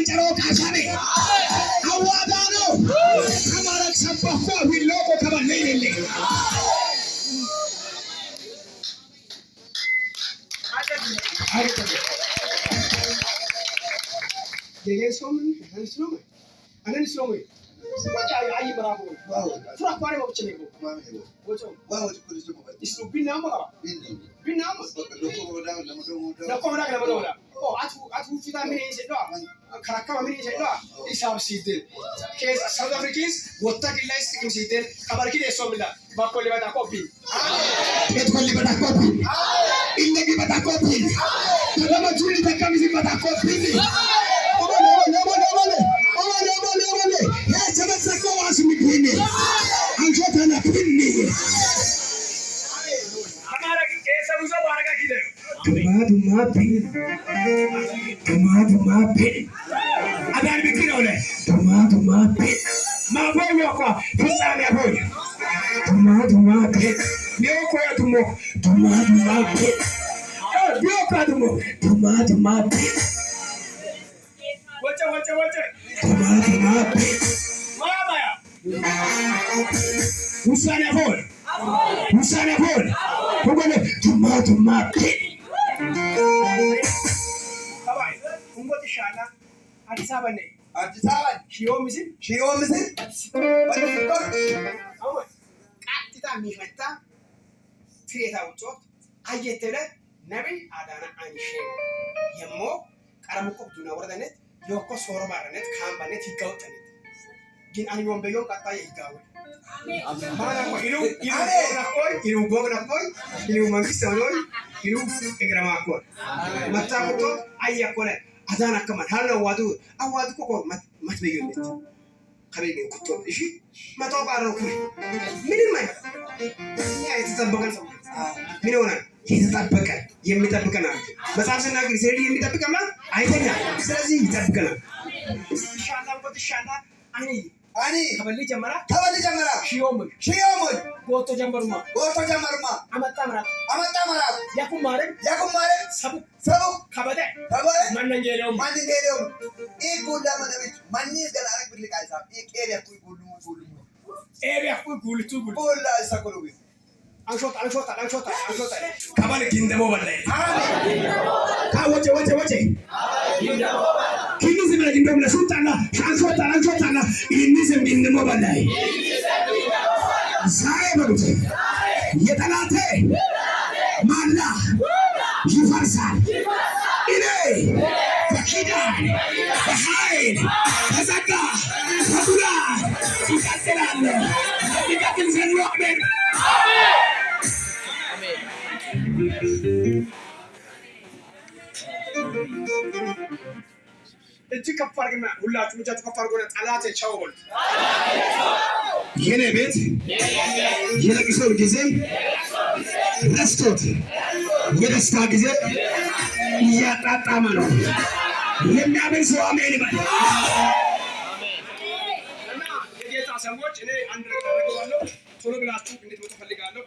ጨሮ ካሳኔ አዋዳኖ አማራክ ሰባኮ ቢሎቆ ከበለይልኝ የጌሶም አንስሎም አንስሎም ወጣ አይ ብራቦ ፍራ ቋሪ ወጭ ነው ወጭ ዋው ትኩል ነው እስሉ ቢናማ ቢናማ ለቆዳ ኦ አቱ ፊታ ምን ይሰዳ ከራካማ ምን ይሰዳ ኢሳብ ሲደል ኬስ ሳውት አፍሪካንስ ወጣ ግላይስ ጥቅም ሲደል ከበርኪ ደሶምላ ባኮሊ በታ ኮፒ ቤትኮሊ በታ ኮፒ ኢንደጊ በታ ኮፒ ለማጁሊ ተከሚዚ በታ ኮፒ Usane Paul. Pugole Tuma. Bye. Umbo Shana. Addis Ababa. Shiomisi. Awo. Katita mifetta. Tireta uchot. Ayetele nabi adana anishe. Yemmo karamuko duna wardanet. Yoko sorobanet kambanet higawtanet. Gin anyom beyon katay higawe. Mana ko ilu gobna koy ilu mangista noy ilu egrama ko matta ko ayya ko adana kaman hala wadu ko mat beyonet khabene ko to ishi mato qaro ko ምንም ያ የተጠበቀን ሰው ምን ይሆናል የተጠበቀን የሚጠብቀናል መጽሐፍ ሲናገር ሲሄድ የሚጠብቀናል አይተኛ ስለዚህ ይጠብቀናል ኢንሻአላህ ani kabali jamara shiyomu goto jambaruma amatamara yakumare sabu kabade manangelom igula manabi manni galara billi kaisa area ku gulu bolla sakolobi anshota kabale kindemo balai ka wache kinizim na kindemo na sultana anshota inizim kindemo balai zaye baluti yetalate mala yifarsal ine fakidan fahaid kazaka kabula ikatelan ikatil zanu akber እጅ ከፋርግና ሁላችሁ እጃችሁ ከፋርጎና ጠላቴ ቻውል የኔ ቤት የለቅሶ ጊዜ ረስቶት የደስታ ጊዜ እያጣጣመ ነው የሚያምን ሰው አሜን ይበል። እና የጌታ ሰዎች እኔ አንድ ነገር አደርጋለሁ ቶሎ ብላችሁ እንድትወጡ ፈልጋለሁ።